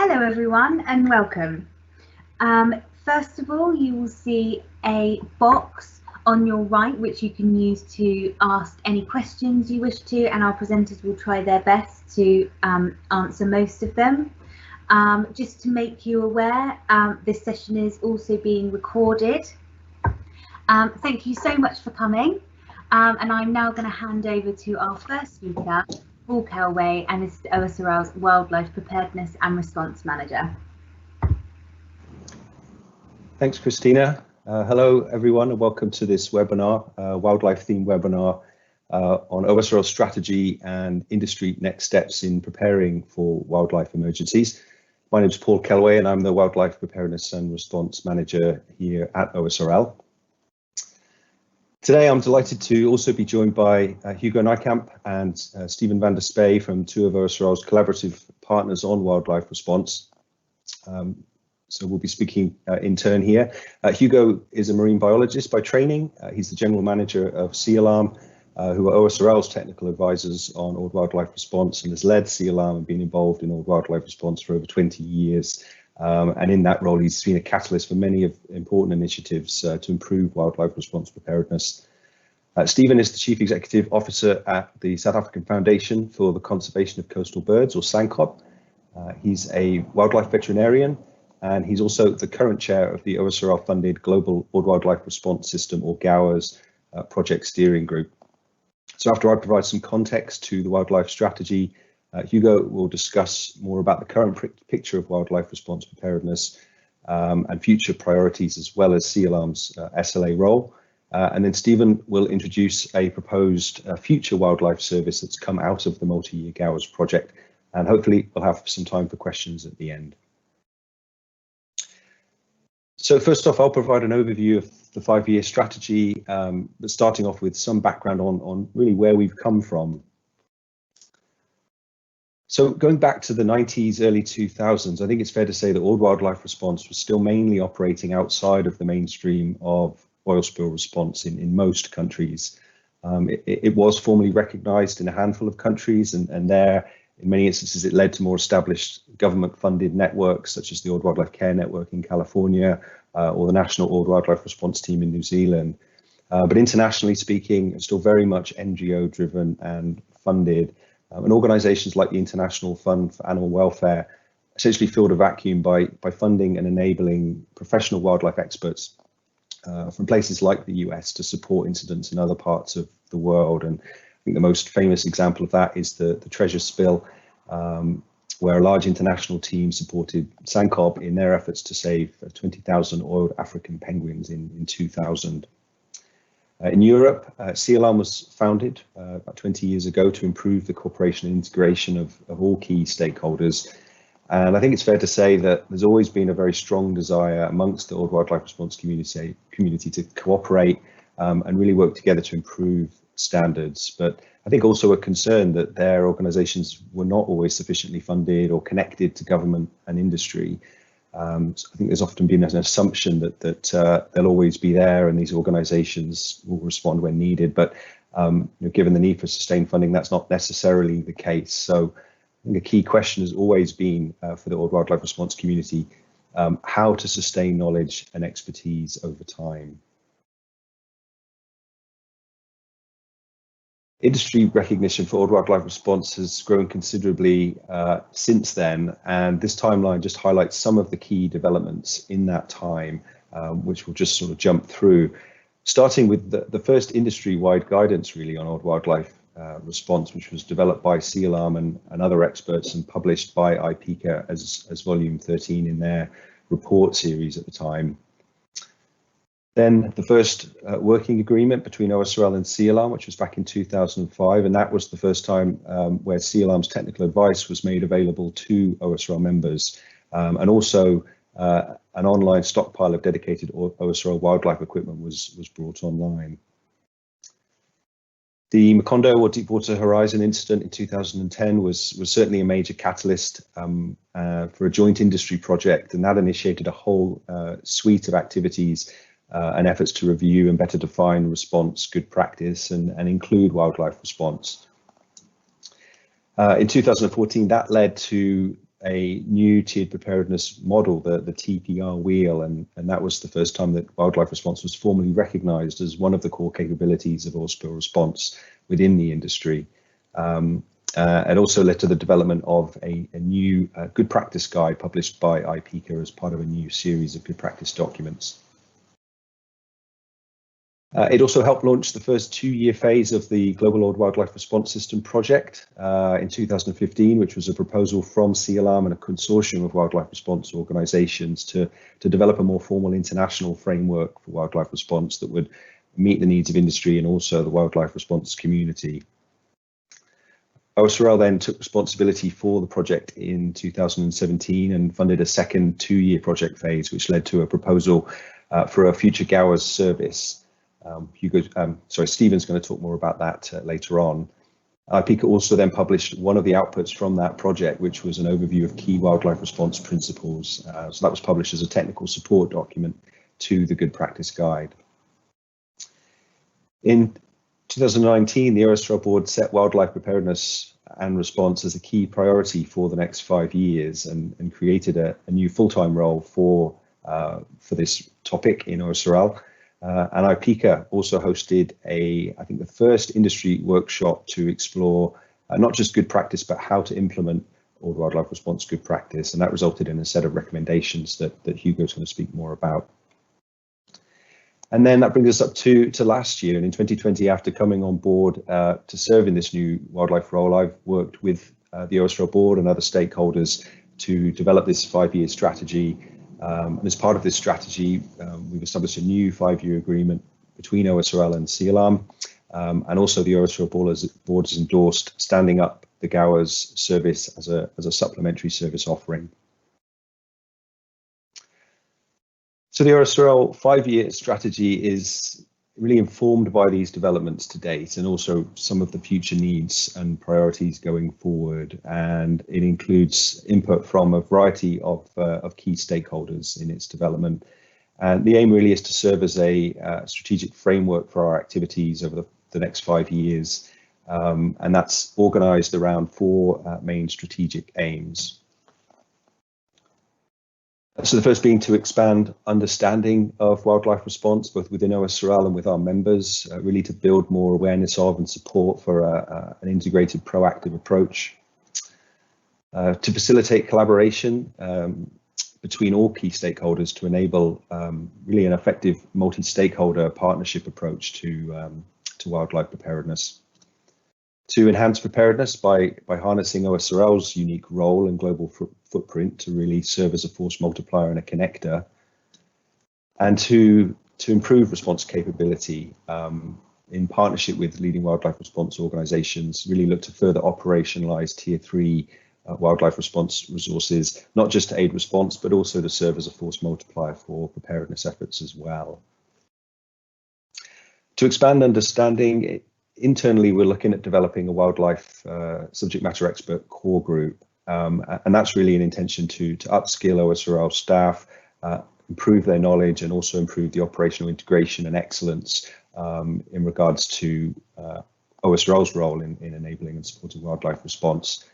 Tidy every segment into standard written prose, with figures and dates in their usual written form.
Hello everyone and welcome. First of all, you will see a box on your right which you can use to ask any questions you wish to, and our presenters will try their best to answer most of them. Just to make you aware, this session is also being recorded. Thank you so much for coming, and I'm now going to hand over to our first speaker, Paul Kellway, and is OSRL's Wildlife Preparedness and Response Manager. Thanks, Christina. Hello, everyone, and welcome to this webinar, wildlife-themed webinar on OSRL strategy and industry next steps in preparing for wildlife emergencies. My name is Paul Kellway, and I'm the Wildlife Preparedness and Response Manager here at OSRL. Today, I'm delighted to also be joined by Hugo Nijkamp and Stephen van der Spey from two of OSRL's collaborative partners on wildlife response. So we'll be speaking in turn here. Hugo is a marine biologist by training. He's the general manager of Sea Alarm, who are OSRL's technical advisors on old wildlife response, and has led Sea Alarm and been involved in old wildlife response for over 20 years. And in that role, he's been a catalyst for many important initiatives to improve wildlife response preparedness. Stephen is the Chief Executive Officer at the South African Foundation for the Conservation of Coastal Birds, or SANCCOB. He's a wildlife veterinarian, and he's also the current chair of the OSRL-funded Global Old Wildlife Response System, or Gower's project steering group. So after I provide some context to the wildlife strategy, Hugo will discuss more about the current picture of wildlife response preparedness and future priorities, as well as Sea Alarm's SLA role. And then Stephen will introduce a proposed future wildlife service that's come out of the multi-year Gower's project, and hopefully we'll have some time for questions at the end. So first off, I'll provide an overview of the 5-year strategy, but starting off with some background on really where we've come from. So going back to the 90s, early 2000s, I think it's fair to say that old wildlife response was still mainly operating outside of the mainstream of oil spill response in most countries. It was formally recognised in a handful of countries, and there, in many instances, it led to more established government-funded networks, such as the Old Wildlife Care Network in California, or the National Old Wildlife Response Team in New Zealand. But internationally speaking, it's still very much NGO-driven and funded. And organisations like the International Fund for Animal Welfare essentially filled a vacuum by funding and enabling professional wildlife experts from places like the US to support incidents in other parts of the world. And I think the most famous example of that is the treasure spill, where a large international team supported SANCCOB in their efforts to save 20,000 oiled African penguins in 2000. In Europe, Sea Alarm was founded about 20 years ago to improve the cooperation and integration of all key stakeholders. And I think it's fair to say that there's always been a very strong desire amongst the old wildlife response community to cooperate and really work together to improve standards. But I think also a concern that their organisations were not always sufficiently funded or connected to government and industry. So I think there's often been an assumption that they'll always be there and these organisations will respond when needed. But given the need for sustained funding, that's not necessarily the case. So I think a key question has always been for the old wildlife response community, how to sustain knowledge and expertise over time. Industry recognition for old wildlife response has grown considerably since then, and this timeline just highlights some of the key developments in that time, which we'll just sort of jump through, starting with the first industry-wide guidance really on old wildlife response, which was developed by Sea Alarm and other experts and published by IPCA as volume 13 in their report series at the time. Then the first working agreement between OSRL and Sea Alarm, which was back in 2005, and that was the first time where Sea Alarm's technical advice was made available to OSRL members, and also an online stockpile of dedicated OSRL wildlife equipment was brought online. The Macondo, or Deepwater Horizon incident in 2010 was certainly a major catalyst for a joint industry project, and that initiated a whole suite of activities and efforts to review and better define response, good practice, and include wildlife response. In 2014, that led to a new tiered preparedness model, the TPR wheel, and that was the first time that wildlife response was formally recognised as one of the core capabilities of oil spill response within the industry. It also led to the development of a new good practice guide published by IPECA as part of a new series of good practice documents. It also helped launch the first 2-year phase of the Global Old Wildlife Response System project in 2015, which was a proposal from CLARM and a consortium of wildlife response organisations to develop a more formal international framework for wildlife response that would meet the needs of industry and also the wildlife response community. OSRL then took responsibility for the project in 2017 and funded a second 2-year project phase, which led to a proposal for a future Gower's service. Stephen's going to talk more about that later on. IPECA also then published one of the outputs from that project, which was an overview of key wildlife response principles. So that was published as a technical support document to the Good Practice Guide. In 2019, the OSRL board set wildlife preparedness and response as a key priority for the next 5 years and created a new full-time role for this topic in OSRL. And IPECA also hosted I think the first industry workshop to explore not just good practice, but how to implement old wildlife response good practice. And that resulted in a set of recommendations that Hugo's going to speak more about. And then that brings us up to last year. And in 2020, after coming on board to serve in this new wildlife role, I've worked with the OSRL board and other stakeholders to develop this 5-year strategy. And as part of this strategy, we've established a new 5-year agreement between OSRL and CLARM, and also the OSRL board has endorsed standing up the Gower's service as a supplementary service offering. So the OSRL 5-year strategy is really informed by these developments to date and also some of the future needs and priorities going forward. And it includes input from a variety of key stakeholders in its development. And the aim really is to serve as a strategic framework for our activities over the next 5 years. And that's organised around 4 main strategic aims. So the first being to expand understanding of wildlife response, both within OSRL and with our members, really to build more awareness of and support for an integrated proactive approach. To facilitate collaboration between all key stakeholders to enable really an effective multi-stakeholder partnership approach to wildlife preparedness. To enhance preparedness by harnessing OSRL's unique role and global footprint to really serve as a force multiplier and a connector, and to improve response capability in partnership with leading wildlife response organisations, really look to further operationalise Tier 3 wildlife response resources, not just to aid response, but also to serve as a force multiplier for preparedness efforts as well. To expand understanding, internally, we're looking at developing a wildlife subject matter expert core group, and that's really an intention to upskill OSRL staff, improve their knowledge, and also improve the operational integration and excellence in regards to OSRL's role in enabling and supporting wildlife response.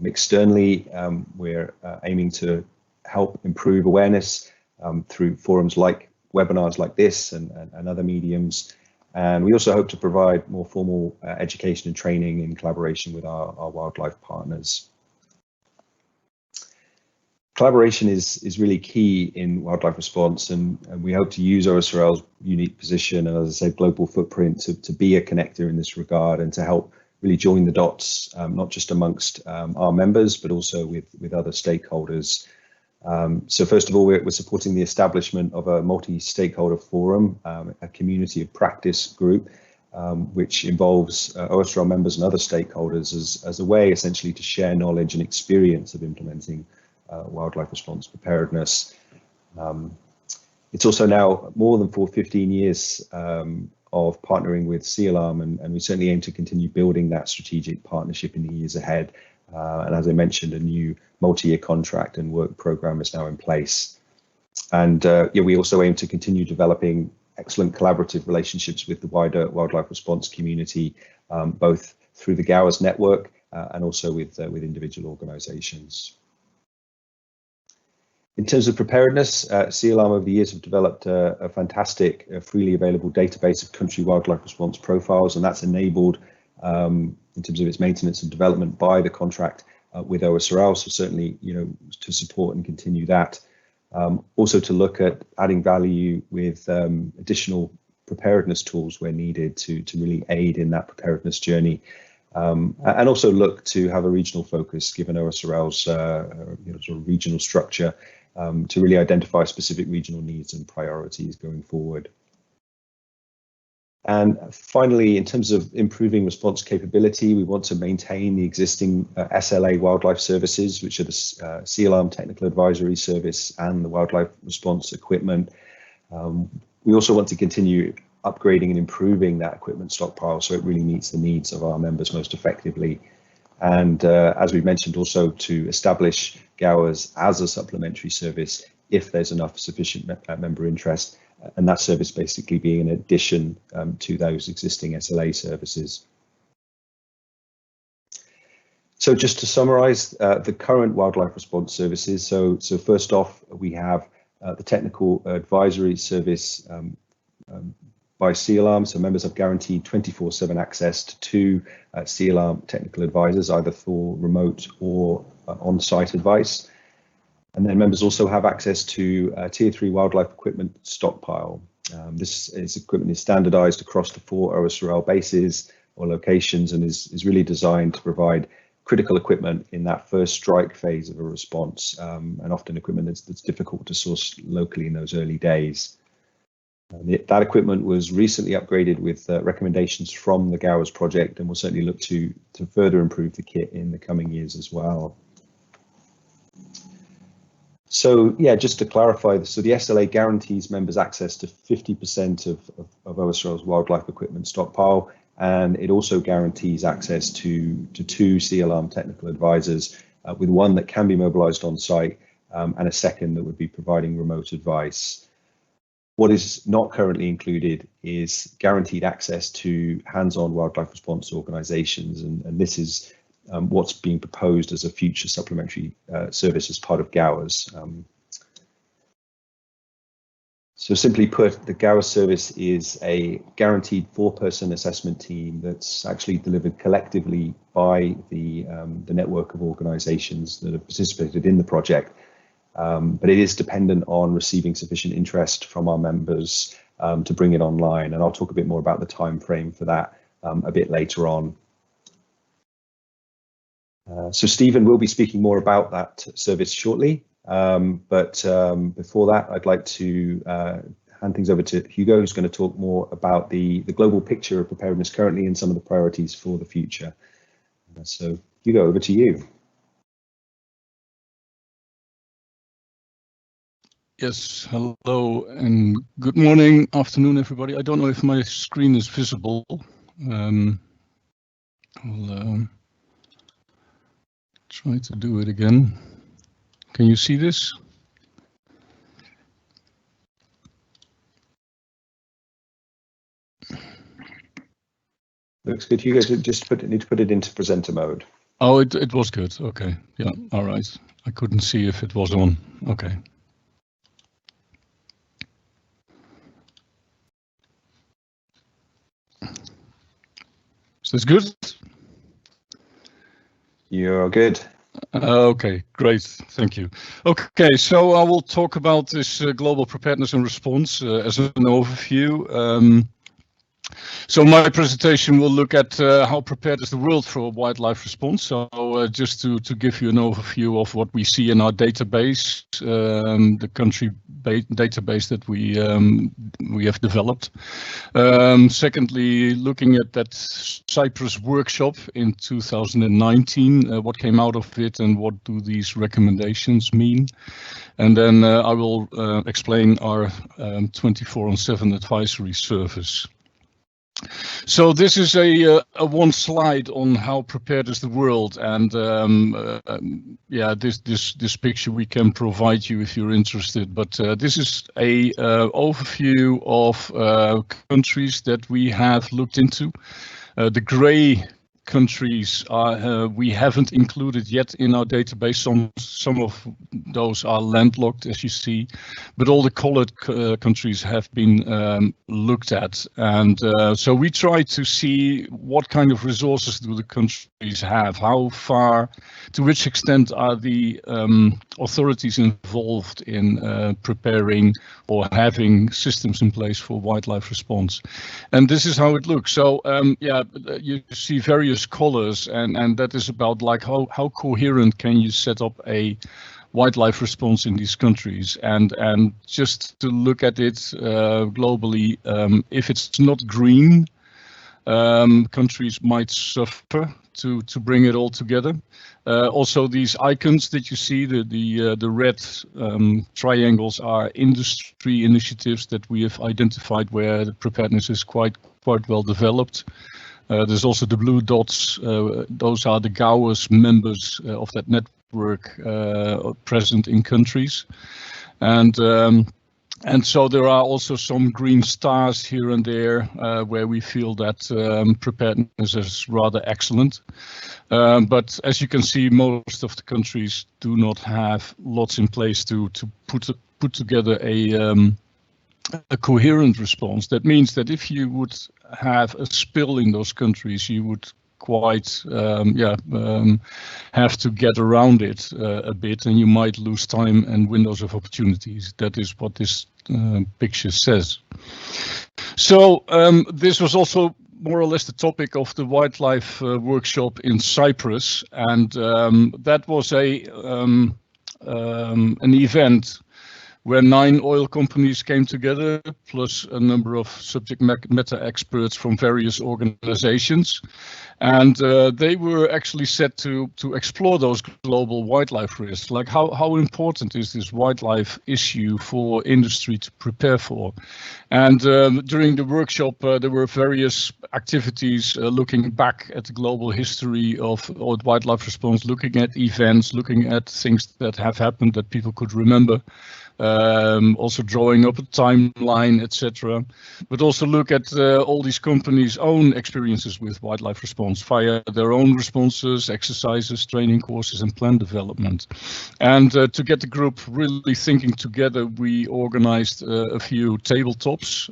Externally, we're aiming to help improve awareness through forums like webinars like this and other mediums. And we also hope to provide more formal education and training in collaboration with our wildlife partners. Collaboration is really key in wildlife response, and we hope to use OSRL's unique position and, as I said, global footprint to be a connector in this regard and to help really join the dots, not just amongst our members, but also with other stakeholders. So first of all, we're supporting the establishment of a multi-stakeholder forum, a community of practice group, which involves OSRL members and other stakeholders as a way essentially to share knowledge and experience of implementing wildlife response preparedness. It's also now more than 15 years of partnering with CLARM, and we certainly aim to continue building that strategic partnership in the years ahead. And as I mentioned, a new multi-year contract and work program is now in place. And we also aim to continue developing excellent collaborative relationships with the wider wildlife response community, both through the Gower's network and also with individual organisations. In terms of preparedness, Sea Alarm over the years have developed a fantastic, freely available database of country wildlife response profiles, and that's enabled in terms of its maintenance and development by the contract with OSRL. So certainly, to support and continue that. Also to look at adding value with additional preparedness tools where needed to really aid in that preparedness journey. And also look to have a regional focus, given OSRL's sort of regional structure, to really identify specific regional needs and priorities going forward. And finally, in terms of improving response capability, we want to maintain the existing SLA wildlife services, which are the Sea Alarm Technical Advisory Service and the Wildlife Response Equipment. We also want to continue upgrading and improving that equipment stockpile so it really meets the needs of our members most effectively. And as we mentioned, also to establish Gowers as a supplementary service if there's enough sufficient member interest, and that service basically being an addition to those existing SLA services. So just to summarize the current wildlife response services. So first off, we have the technical advisory service by Sea Alarm. So members have guaranteed 24/7 access to two Sea Alarm technical advisors, either for remote or on-site advice. And then members also have access to Tier 3 wildlife equipment stockpile. This equipment is standardized across the 4 OSRL bases or locations and is really designed to provide critical equipment in that first strike phase of a response, and often equipment that's difficult to source locally in those early days. That equipment was recently upgraded with recommendations from the Gowers project, and we'll certainly look to further improve the kit in the coming years as well. So yeah, just to clarify, so the SLA guarantees members access to 50% of OSRL's wildlife equipment stockpile, and it also guarantees access to 2 Sea Alarm technical advisors, with one that can be mobilized on site and a second that would be providing remote advice. What is not currently included is guaranteed access to hands-on wildlife response organizations, and this is what's being proposed as a future supplementary service as part of Gowers. So simply put, the Gower service is a guaranteed 4-person assessment team that's actually delivered collectively by the network of organizations that have participated in the project. But it is dependent on receiving sufficient interest from our members to bring it online. And I'll talk a bit more about the time frame for that a bit later on. So Stephen will be speaking more about that service shortly. But before that, I'd like to hand things over to Hugo, who's going to talk more about the global picture of preparedness currently and some of the priorities for the future. So Hugo, over to you. Yes, hello and good morning, afternoon, everybody. I don't know if my screen is visible. I'll try to do it again. Can you see this? Looks good, Hugo. Just need to put it into presenter mode. Oh, it was good. Okay. Yeah. All right. I couldn't see if it was on. Okay. Is this good? You're good. Okay, great. Thank you. Okay, so I will talk about this global preparedness and response as an overview. So my presentation will look at how prepared is the world for wildlife response. So just to give you an overview of what we see in our database, the country database that we have developed. Secondly, looking at that Cyprus workshop in 2019, what came out of it and what do these recommendations mean. And then I will explain our 24/7 advisory service. So this is a one slide on how prepared is the world, and yeah, this picture we can provide you if you're interested. But this is a overview of countries that we have looked into. The gray countries we haven't included yet in our database. Some of those are landlocked, as you see, but all the colored countries have been looked at. And so we try to see what kind of resources do the countries have, how far, to which extent are the authorities involved in preparing or having systems in place for wildlife response. And this is how it looks. So yeah, you see various colors, and that is about like how coherent can you set up a wildlife response in these countries. And just to look at it globally, if it's not green, countries might suffer to bring it all together. Also, these icons that you see, the red triangles, are industry initiatives that we have identified where the preparedness is quite well developed. There's also the blue dots. Those are the Gower's members of that network present in countries. And so there are also some green stars here and there where we feel that preparedness is rather excellent. But as you can see, most of the countries do not have lots in place to put together a coherent response. That means that if you would have a spill in those countries, you would quite have to get around it a bit, and you might lose time and windows of opportunities. That is what this picture says. So this was also more or less the topic of the wildlife workshop in Cyprus, and that was an event where 9 oil companies came together, plus a number of subject matter experts from various organizations. And they were actually set to explore those global wildlife risks, like how important is this wildlife issue for industry to prepare for. And during the workshop, there were various activities looking back at the global history of wildlife response, looking at events, looking at things that have happened that people could remember. Also drawing up a timeline, etc. But also look at all these companies' own experiences with wildlife response via their own responses, exercises, training courses, and plan development. And to get the group really thinking together, we organized a few tabletops,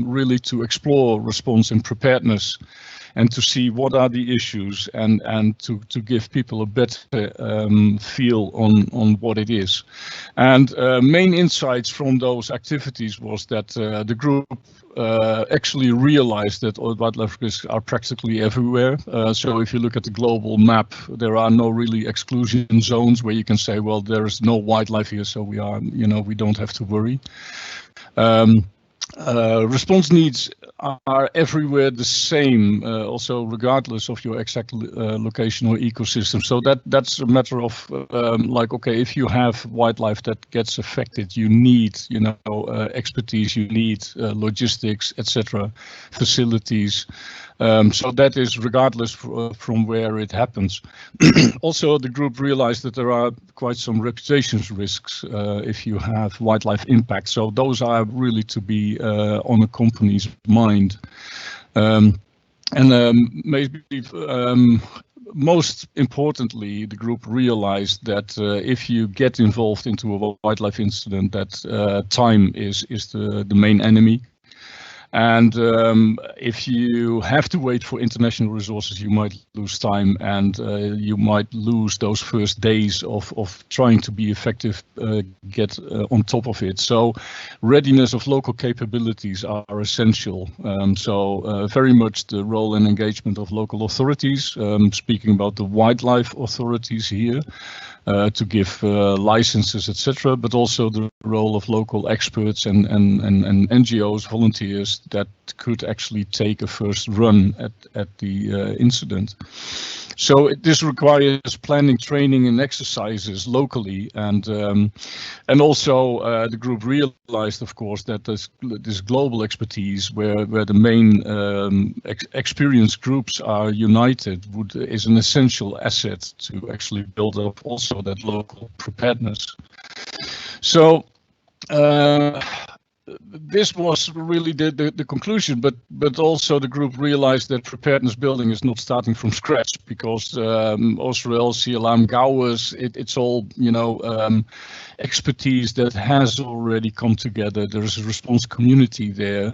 really to explore response and preparedness, and to see what are the issues, and to give people a better feel on what it is. And main insights from those activities was that the group actually realized that wildlife risks are practically everywhere. So if you look at the global map, there are no really exclusion zones where you can say, well, there is no wildlife here, so we don't have to worry. Response needs are everywhere the same, also regardless of your exact location or ecosystem. So that's a matter of like, okay, if you have wildlife that gets affected, you need, expertise, you need logistics, etc., facilities. So that is regardless from where it happens. Also, the group realized that there are quite some reputation risks if you have wildlife impact. So those are really to be on a company's mind. Maybe most importantly, the group realized that if you get involved into a wildlife incident, that time is the main enemy. And if you have to wait for international resources, you might lose time, and you might lose those first days of trying to be effective, get on top of it. So readiness of local capabilities are essential. So very much the role and engagement of local authorities, speaking about the wildlife authorities here, to give licenses, etc., but also the role of local experts and NGOs, volunteers that could actually take a first run at the incident. So this requires planning, training, and exercises locally, and also the group realized, of course, that this global expertise, where the main experienced groups are united, is an essential asset to actually build up also that local preparedness. So this was really the conclusion, but also the group realized that preparedness building is not starting from scratch, because OSRL, CLM, Gowers, it's all, you know, expertise that has already come together. There is a response community there.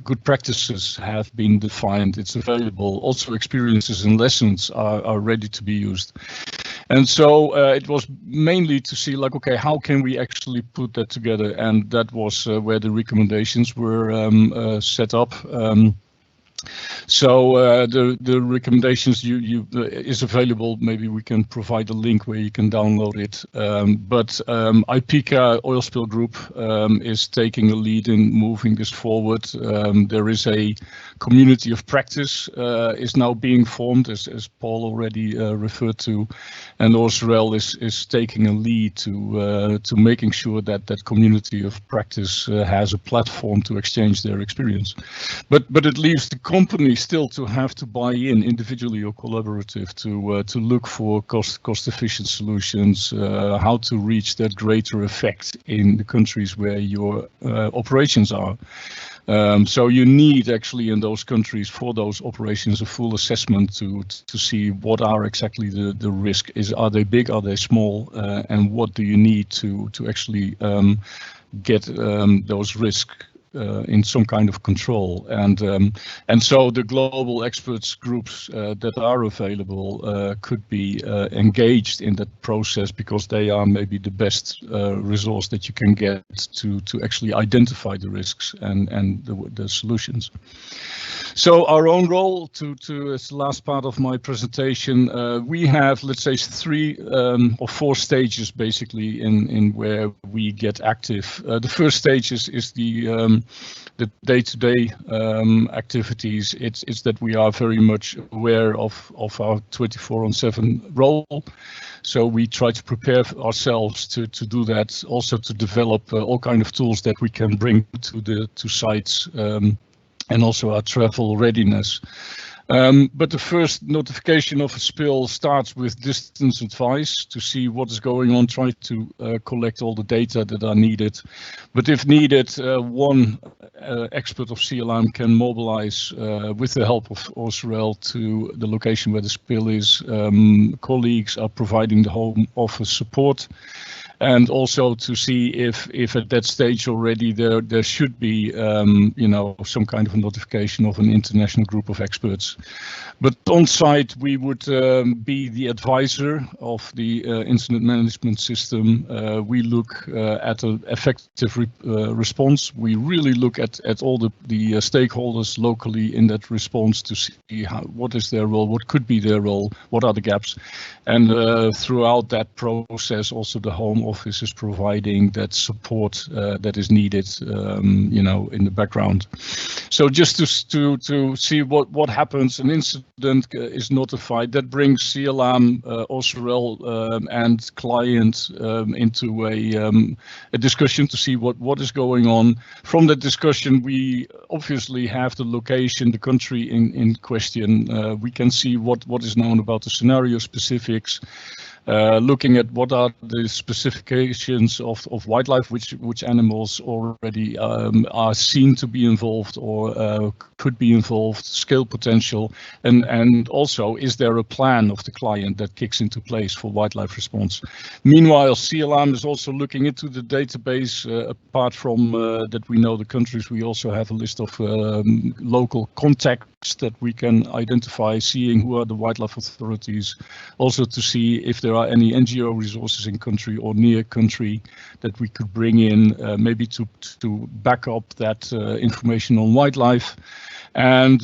Good practices have been defined. It's available. Also, experiences and lessons are ready to be used. And so it was mainly to see, like, okay, how can we actually put that together? And that was where the recommendations were set up. So the recommendations is available. Maybe we can provide a link where you can download it. But IPICA Oil Spill Group is taking a lead in moving this forward. There is a community of practice is now being formed, as Paul already referred to, and OSRL is taking a lead to making sure that that community of practice has a platform to exchange their experience. But it leaves the company still to have to buy in individually or collaborative to look for cost efficient solutions, how to reach that greater effect in the countries where your operations are. So you need actually in those countries for those operations a full assessment to see what are exactly the risk is. Are they big? Are they small? And what do you need to actually get those risks in some kind of control, and so the global experts groups that are available could be engaged in that process, because they are maybe the best resource that you can get to actually identify the risks and the solutions. So our own role, as the last part of my presentation, we have, let's say, 3 or 4 stages basically in where we get active. The first stage is the day-to-day activities. It's that we are very much aware of our 24/7 role. So we try to prepare ourselves to do that, also to develop all kind of tools that we can bring to sites, and also our travel readiness. But the first notification of a spill starts with distance advice to see what is going on, try to collect all the data that are needed. But if needed, one expert of CLM can mobilize with the help of OSRL to the location where the spill is. Colleagues are providing the home office support. And also to see if at that stage already there should be you know, some kind of a notification of an international group of experts. But on site we would be the advisor of the incident management system. We look at an effective response. We really look at all the stakeholders locally in that response to see what is their role, what could be their role, what are the gaps, and throughout that process also the home office is providing that support that is needed, you know, in the background. So just to see what happens, an incident is notified. That brings CLM, OSRL, and client into a discussion to see what is going on. From that discussion, we obviously have the location, the country in question. We can see what is known about the scenario specifics. Looking at what are the specifications of wildlife, which animals already are seen to be involved or could be involved, scale potential, and also is there a plan of the client that kicks into place for wildlife response. Meanwhile, CLM is also looking into the database. Apart from that we know the countries, we also have a list of local contacts that we can identify, seeing who are the wildlife authorities, also to see if there are any NGO resources in country or near country that we could bring in, maybe to back up that information on wildlife. And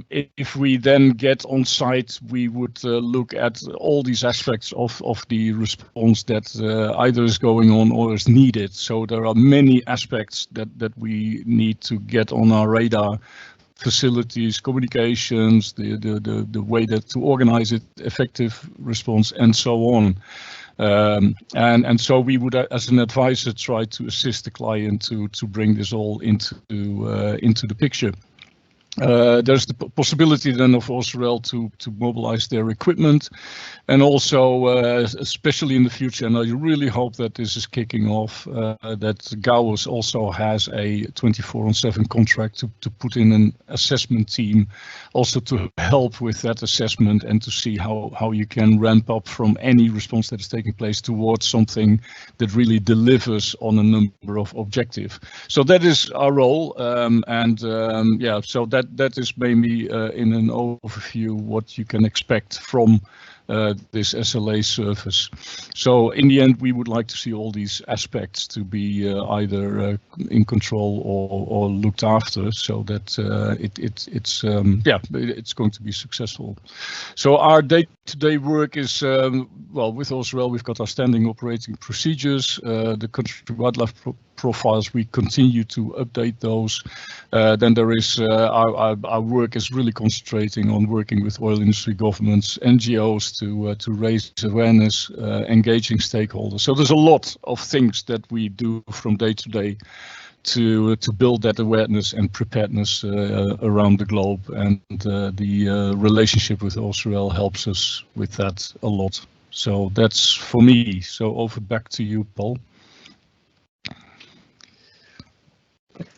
if we then get on site, we would look at all these aspects of the response that either is going on or is needed. So there are many aspects that we need to get on our radar: facilities, communications, the way that to organize it, effective response, and so on. And so we would, as an advisor, try to assist the client to bring this all into the picture. There's the possibility then of OSRL to mobilize their equipment, and also especially in the future, and I really hope that this is kicking off, that Gower also has a 24/7 contract to put in an assessment team, also to help with that assessment and to see how you can ramp up from any response that is taking place towards something that really delivers on a number of objectives. So that is our role, yeah, so that is maybe in an overview what you can expect from this SLA service. So in the end, we would like to see all these aspects to be either in control or looked after, so that it's going to be successful. So our day-to-day work is, well, with OSRL, we've got our standing operating procedures, the country wildlife profiles, we continue to update those. Then there is our work is really concentrating on working with oil industry, governments, NGOs to raise awareness, engaging stakeholders. So there's a lot of things that we do from day to day to build that awareness and preparedness around the globe, and the relationship with OSRL helps us with that a lot. So that's for me. So over back to you, Paul.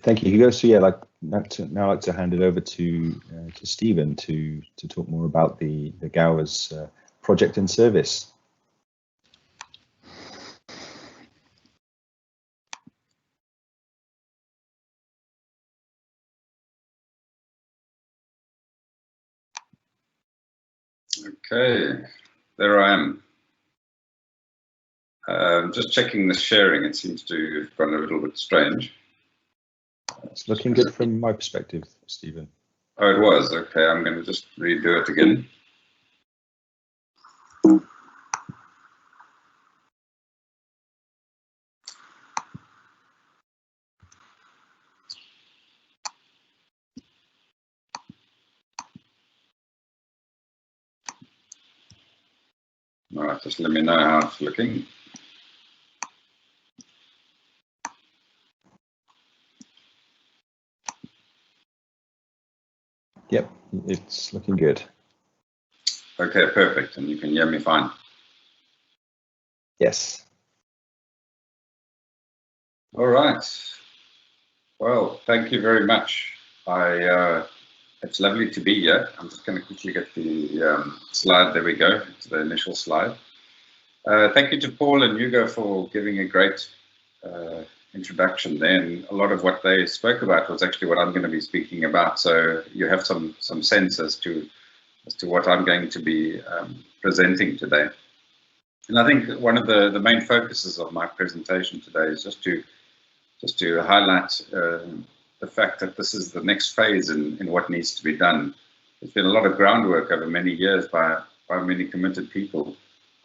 Thank you, Hugo. So yeah, now I'd like to hand it over to Stephen to talk more about the Gower's project and service. Okay, there I am. Just checking the sharing. It seems to have gone a little bit strange. It's looking good from my perspective, Stephen. Oh, it was. Okay, I'm going to just redo it again. All right, just let me know how it's looking. Yep, it's looking good. Okay, perfect. And you can hear me fine. Yes. All right. Well, thank you very much. It's lovely to be here. I'm just going to quickly get the slide. There we go. It's the initial slide. Thank you to Paul and Hugo for giving a great introduction there. And a lot of what they spoke about was actually what I'm going to be speaking about. So you have some sense as to what I'm going to be presenting today. And I think one of the main focuses of my presentation today is just to highlight the fact that this is the next phase in what needs to be done. There's been a lot of groundwork over many years by many committed people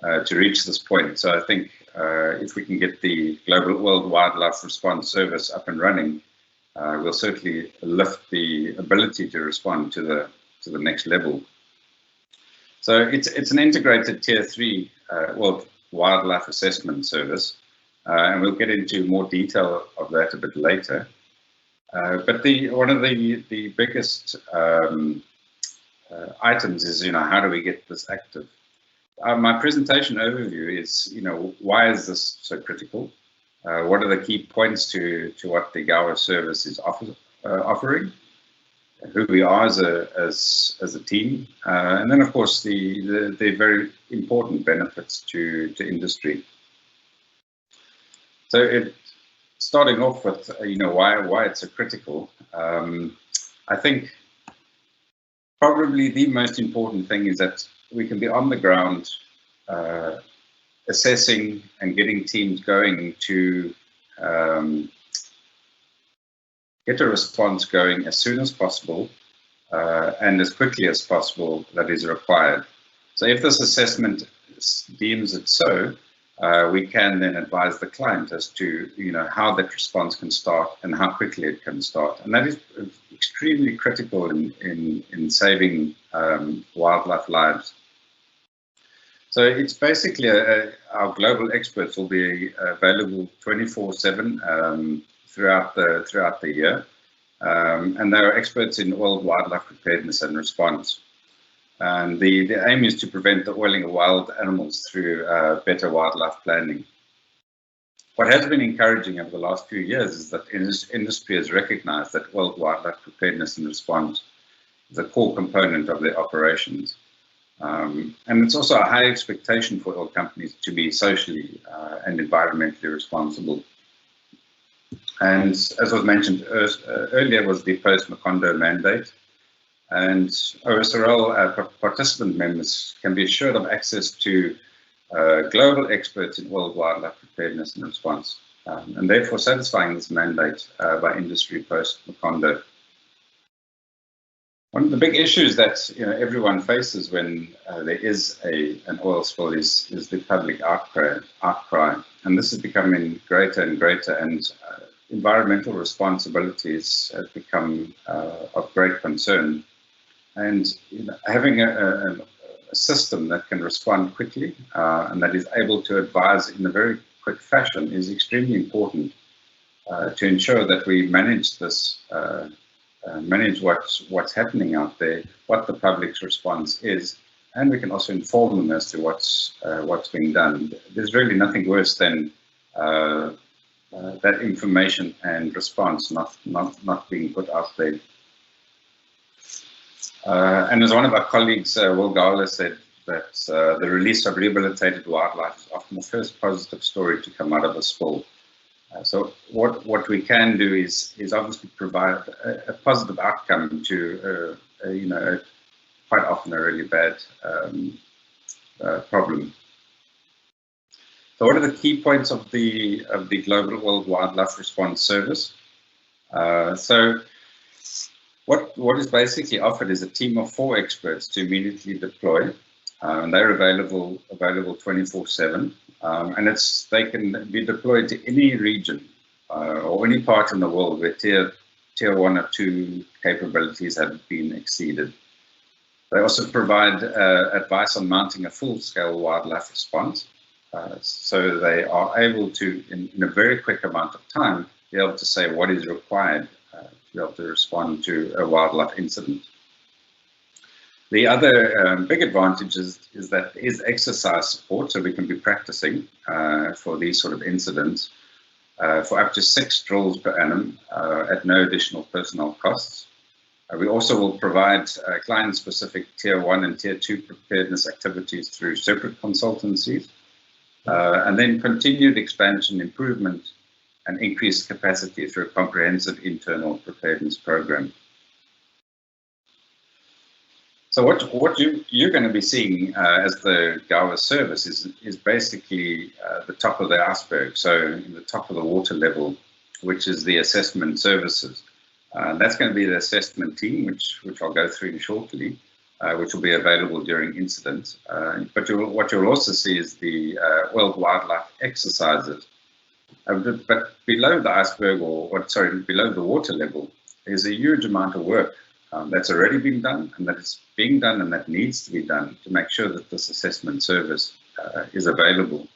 to reach this point. So I think if we can get the Global World Wildlife Response Service up and running, we'll certainly lift the ability to respond to the next level. So it's an integrated Tier 3 World Wildlife Assessment Service, and we'll get into more detail of that a bit later. But one of the biggest items is, how do we get this active? My presentation overview is, why is this so critical? What are the key points to what the Gower service is offering? Who we are as a team, and then of course the very important benefits to industry. So starting off with why it's so critical. I think probably the most important thing is that we can be on the ground assessing and getting teams going to get a response going as soon as possible and as quickly as possible that is required. So if this assessment deems it so, we can then advise the client as to how that response can start and how quickly it can start. And that is extremely critical in saving wildlife lives. So it's basically our global experts will be available 24/7 throughout the year. and they are experts in oil wildlife preparedness and response. And the aim is to prevent the oiling of wild animals through better wildlife planning. What has been encouraging over the last few years is that industry has recognized that oil wildlife preparedness and response is a core component of their operations. And it's also a high expectation for oil companies to be socially and environmentally responsible. And as was mentioned earlier, was the post-Macondo mandate. And OSRL participant members can be assured of access to global experts in oil wildlife preparedness and response, and therefore satisfying this mandate by industry post-Macondo. One of the big issues that everyone faces when there is an oil spill is the public outcry, and this is becoming greater and greater, and environmental responsibilities have become of great concern. And having a system that can respond quickly and that is able to advise in a very quick fashion is extremely important to ensure that we manage this, manage what's happening out there, what the public's response is, and we can also inform them as to what's being done. There's really nothing worse than that information and response not being put out there. And as one of our colleagues, Will Gower, said, that the release of rehabilitated wildlife is often the first positive story to come out of a spill. So what we can do is obviously provide a positive outcome to quite often a really bad problem. So what are the key points of the Global Oil Wildlife Response Service? So what is basically offered is a team of 4 experts to immediately deploy, and they're available 24/7, and they can be deployed to any region or any part in the world where tier 1 or 2 capabilities have been exceeded. They also provide advice on mounting a full-scale wildlife response, so they are able to, in a very quick amount of time, be able to say what is required to be able to respond to a wildlife incident. The other big advantage is that there is exercise support, so we can be practicing for these sort of incidents for up to 6 drills per annum at no additional personnel costs. We also will provide client-specific Tier 1 and Tier 2 preparedness activities through separate consultancies, and then continued expansion, improvement, and increased capacity through a comprehensive internal preparedness program. So what you're going to be seeing as the Gower service is basically the top of the iceberg, so in the top of the water level, which is the assessment services. That's going to be the assessment team, which I'll go through shortly, which will be available during incidents. But what you'll also see is the oil wildlife exercises. But below the iceberg, below the water level, there's a huge amount of work that's already been done, and that is being done, and that needs to be done to make sure that this assessment service is available.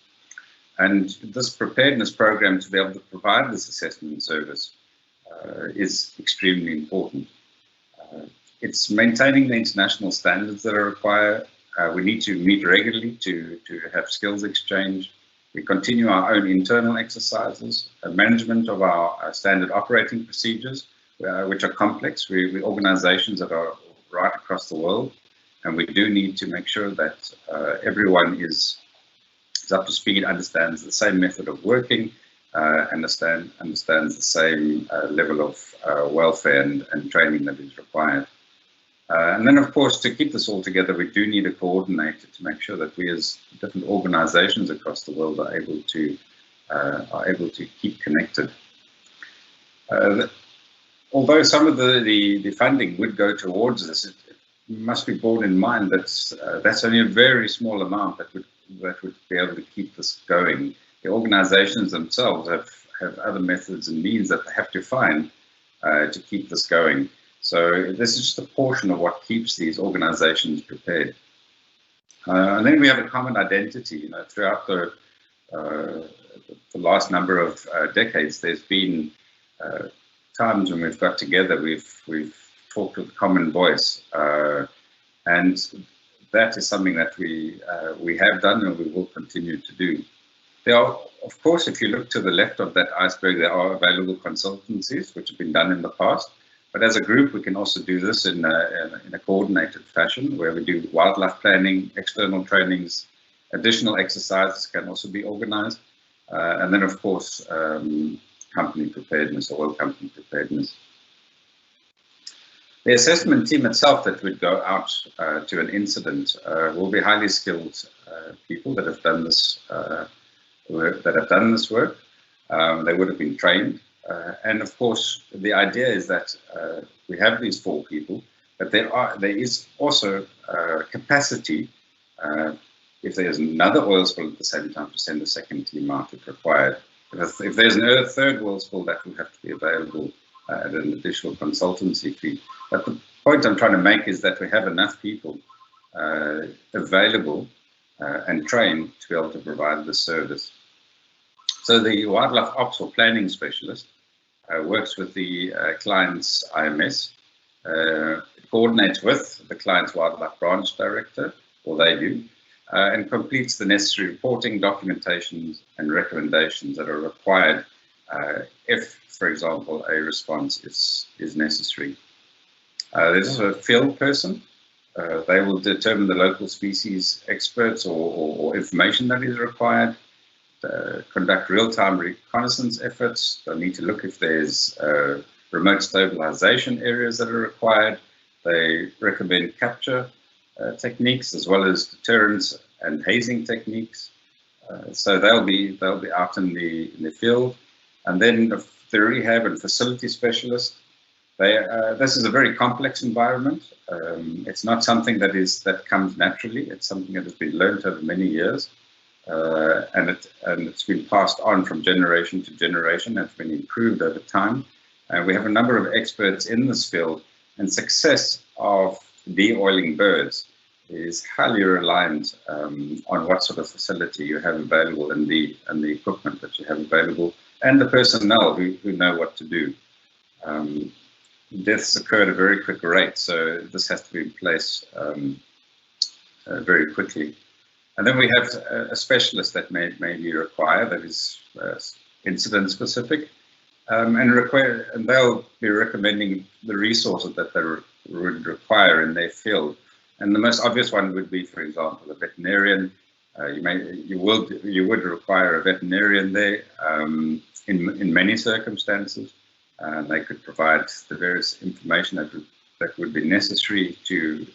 And this preparedness program to be able to provide this assessment service is extremely important. It's maintaining the international standards that are required. We need to meet regularly to have skills exchange. We continue our own internal exercises, management of our standard operating procedures, which are complex. We're organizations that are right across the world, and we do need to make sure that everyone is up to speed, understands the same method of working, understands the same level of welfare and training that is required. And then, of course, to keep this all together, we do need a coordinator to make sure that we, as different organizations across the world, are able to keep connected. Although some of the funding would go towards this, it must be borne in mind that that's only a very small amount that would be able to keep this going. The organizations themselves have other methods and means that they have to find to keep this going. So this is just a portion of what keeps these organizations prepared. And then we have a common identity. Throughout the last number of decades, there's been times when we've got together, we've talked with common voice, and that is something that we have done and we will continue to do. There are, of course, if you look to the left of that iceberg, there are available consultancies which have been done in the past. But as a group, we can also do this in a coordinated fashion, where we do wildlife planning, external trainings, additional exercises can also be organized. And then, of course, company preparedness, oil company preparedness. The assessment team itself that would go out to an incident will be highly skilled people that have done this work. They would have been trained. And of course, the idea is that we have these 4 people, but there is also capacity if there's another oil spill at the same time to send a second team out if required. If there's a third oil spill, that will have to be available at an additional consultancy fee. But the point I'm trying to make is that we have enough people available and trained to be able to provide the service. So the wildlife ops or planning specialist works with the client's IMS, coordinates with the client's wildlife branch director, or they do, and completes the necessary reporting, documentations, and recommendations that are required if, for example, a response is necessary. There's a field person. They will determine the local species experts or information that is required, conduct real-time reconnaissance efforts. They'll need to look if there's remote stabilization areas that are required. They recommend capture techniques as well as deterrence and hazing techniques. So they'll be out in the field. And then the rehab and facility specialist. This is a very complex environment. It's not something that comes naturally. It's something that has been learned over many years. And it's been passed on from generation to generation. It's been improved over time. And we have a number of experts in this field, and success of de-oiling birds is highly reliant on what sort of facility you have available and the equipment that you have available, and the personnel who know what to do. Deaths occur at a very quick rate, so this has to be in place very quickly. And then we have a specialist that may be required, that is incident specific, and they'll be recommending the resources that they would require in their field. And the most obvious one would be, for example, a veterinarian. You would require a veterinarian there in many circumstances. They could provide the various information that would be necessary to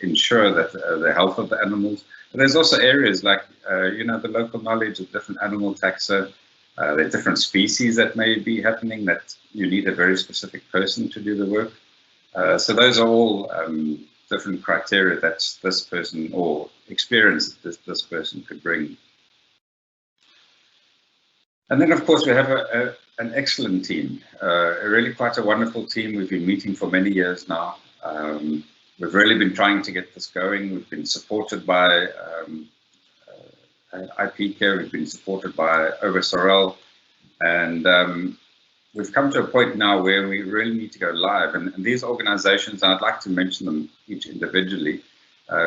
ensure that the health of the animals. But there's also areas like, the local knowledge of different animal taxa. There are different species that may be happening that you need a very specific person to do the work. So those are all different criteria that this person or experience that this person could bring. And then, of course, we have an excellent team, really quite a wonderful team. We've been meeting for many years now. We've really been trying to get this going. We've been supported by IP Care, we've been supported by OSRL, and we've come to a point now where we really need to go live. And these organizations, and I'd like to mention them each individually,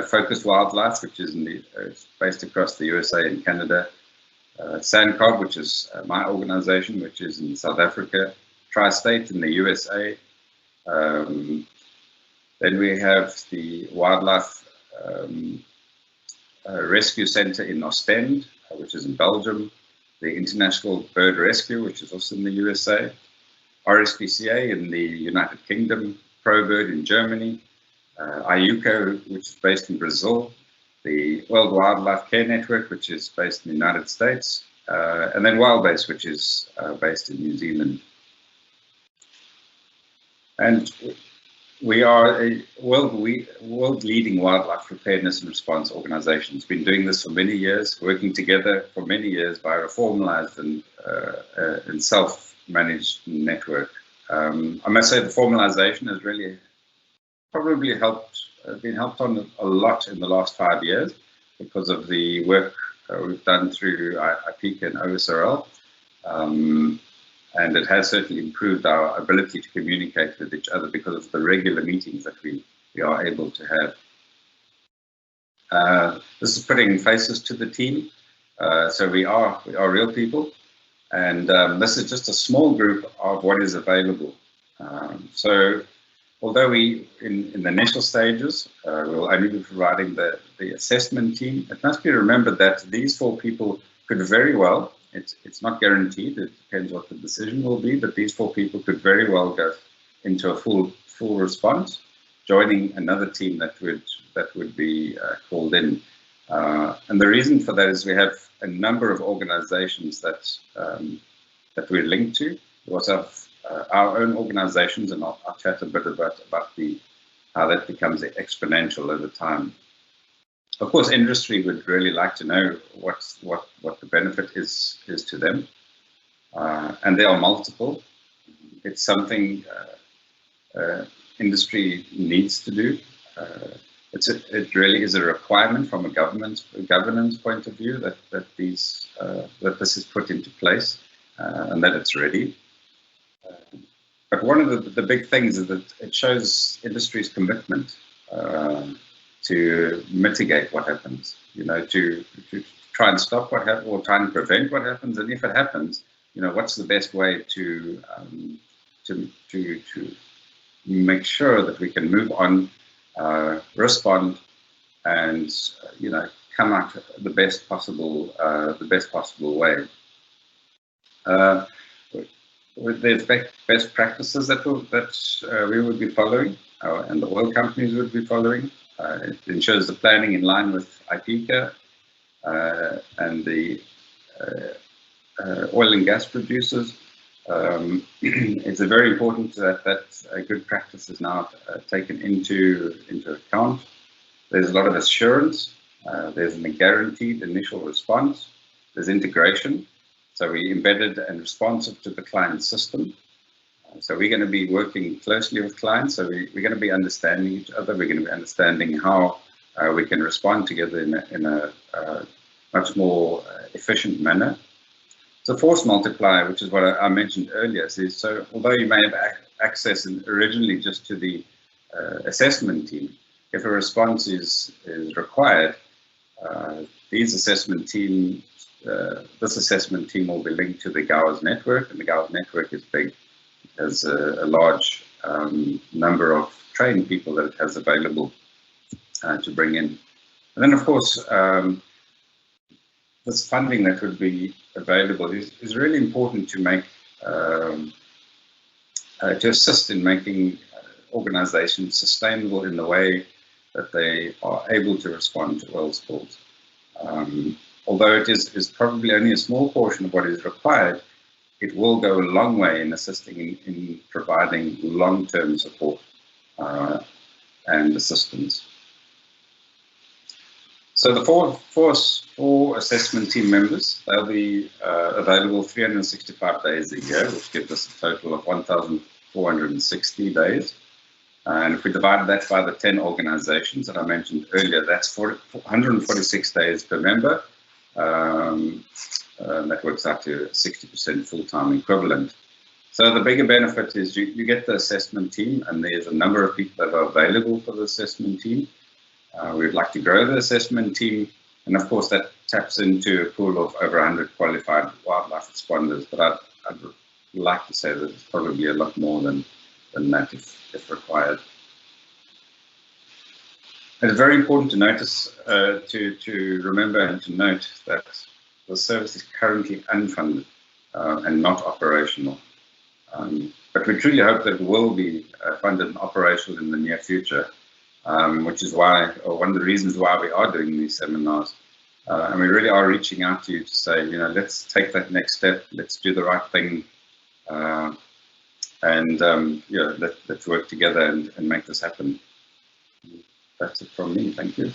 Focus Wildlife, which is based across the USA and Canada, SANCOG, which is my organization, which is in South Africa, Tri-State in the USA. Then we have the Wildlife Rescue Center in Ostend, which is in Belgium, the International Bird Rescue, which is also in the USA, RSPCA in the United Kingdom, ProBird in Germany, IUCO, which is based in Brazil, the World Wildlife Care Network, which is based in the United States, and then WildBase, which is based in New Zealand. And we are a world-leading wildlife preparedness and response organization. It's been doing this for many years, working together for many years by a formalized and self-managed network. I must say the formalization has really probably been helped on a lot in the last 5 years because of the work we've done through IPIC and OSRL. and it has certainly improved our ability to communicate with each other because of the regular meetings that we are able to have. This is putting faces to the team, so we are real people, and this is just a small group of what is available. So although we, in the initial stages, we'll only be providing the assessment team, it must be remembered that these 4 people could very well, it's not guaranteed, it depends what the decision will be, but these 4 people could very well go into a full response, joining another team that would be called in. And the reason for that is we have a number of organizations that we're linked to. We also have our own organizations, and I'll chat a bit about how that becomes exponential over time. Of course, industry would really like to know what the benefit is to them, and there are multiple. It's something industry needs to do. It really is a requirement from a governance point of view that this is put into place and that it's ready. But one of the big things is that it shows industry's commitment to mitigate what happens, to try and stop what happens or try and prevent what happens. And if it happens, what's the best way to make sure that we can move on, respond, and come out the best possible way. There's best practices that we would be following, and the oil companies would be following. It ensures the planning in line with IPCA and the oil and gas producers. It's very important that good practice is now taken into account. There's a lot of assurance. There's a guaranteed initial response. There's integration. So we're embedded and responsive to the client system. So we're going to be working closely with clients. So we're going to be understanding each other. We're going to be understanding how we can respond together in a much more efficient manner. So force multiplier, which is what I mentioned earlier, is so although you may have access originally just to the assessment team, if a response is required, this assessment team will be linked to the Gower's network, and the Gower's network is big. It has a large number of trained people that it has available to bring in. And then, of course, this funding that would be available is really important to make to assist in making organizations sustainable in the way that they are able to respond to oil spills. Although it is probably only a small portion of what is required, it will go a long way in assisting in providing long-term support and assistance. So the four assessment team members, they'll be available 365 days a year, which gives us a total of 1,460 days. And if we divide that by the 10 organizations that I mentioned earlier, that's 146 days per member. That works out to 60% full-time equivalent. So the bigger benefit is you get the assessment team, and there's a number of people that are available for the assessment team. We'd like to grow the assessment team, and of course that taps into a pool of over 100 qualified wildlife responders, but I'd like to say that it's probably a lot more than that if required. And it's very important to notice, to remember and to note that the service is currently unfunded and not operational. But we truly hope that it will be funded and operational in the near future, which is why, or one of the reasons why we are doing these seminars. And we really are reaching out to you to say, let's take that next step, let's do the right thing, let's work together and make this happen. That's it from me. Thank you.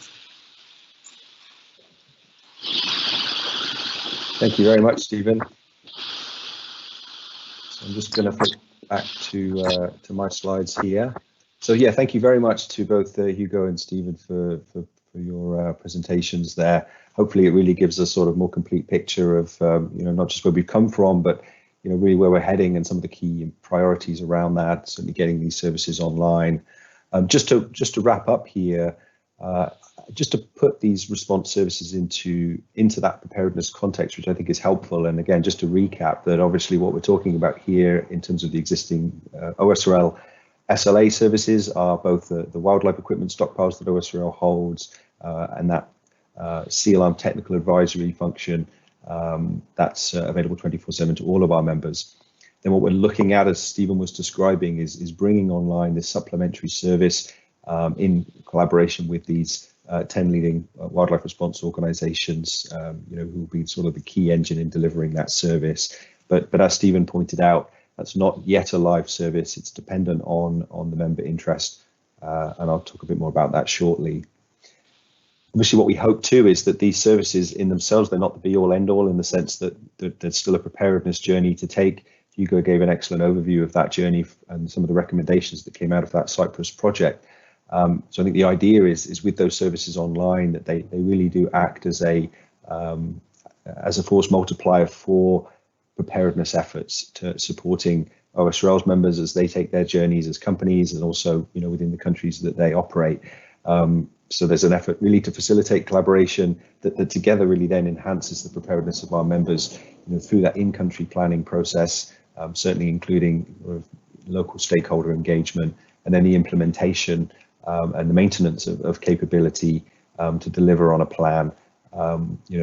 Thank you very much, Stephen. So I'm just going to flip back to my slides here. So yeah, thank you very much to both Hugo and Stephen for your presentations there. Hopefully it really gives a sort of more complete picture of not just where we've come from, but really where we're heading and some of the key priorities around that, certainly getting these services online. Just to wrap up here, just to put these response services into that preparedness context, which I think is helpful. And again, just to recap that obviously what we're talking about here in terms of the existing OSRL SLA services are both the wildlife equipment stockpiles that OSRL holds and that sea alarm technical advisory function that's available 24/7 to all of our members. Then what we're looking at, as Stephen was describing, is bringing online this supplementary service in collaboration with these 10 leading wildlife response organizations, who will be sort of the key engine in delivering that service. But as Stephen pointed out, that's not yet a live service. It's dependent on the member interest, and I'll talk a bit more about that shortly. Obviously, what we hope too is that these services in themselves, they're not the be-all end-all in the sense that there's still a preparedness journey to take. Hugo gave an excellent overview of that journey and some of the recommendations that came out of that Cyprus project. So I think the idea is with those services online that they really do act as a force multiplier for preparedness efforts to supporting OSRL's members as they take their journeys as companies and also within the countries that they operate. So there's an effort really to facilitate collaboration that together really then enhances the preparedness of our members through that in-country planning process, certainly including local stakeholder engagement, and then the implementation and the maintenance of capability to deliver on a plan,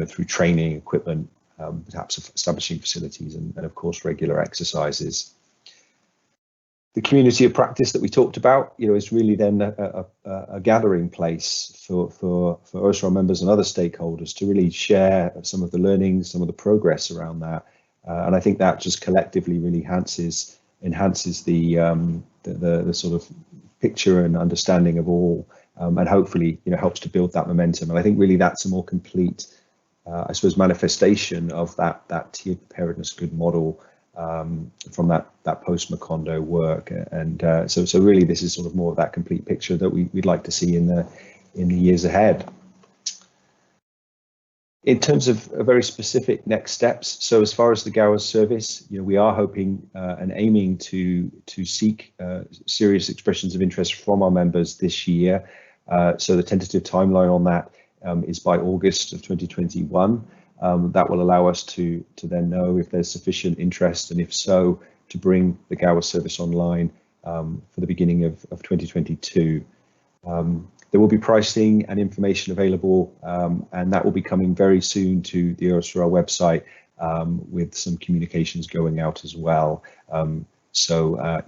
through training, equipment, perhaps establishing facilities, and of course regular exercises. The community of practice that we talked about, is really then a gathering place for OSRL members and other stakeholders to really share some of the learnings, some of the progress around that, and I think that just collectively really enhances the sort of picture and understanding of all, and hopefully helps to build that momentum. And I think really that's a more complete, I suppose, manifestation of that tiered preparedness good model from that post-Macondo work, and so really this is sort of more of that complete picture that we'd like to see in the years ahead. In terms of very specific next steps, so as far as the Gower service, we are hoping and aiming to seek serious expressions of interest from our members this year. So the tentative timeline on that is by August of 2021. That will allow us to then know if there's sufficient interest, and if so, to bring the Gower service online for the beginning of 2022. There will be pricing and information available, and that will be coming very soon to the OSRL website, with some communications going out as well. So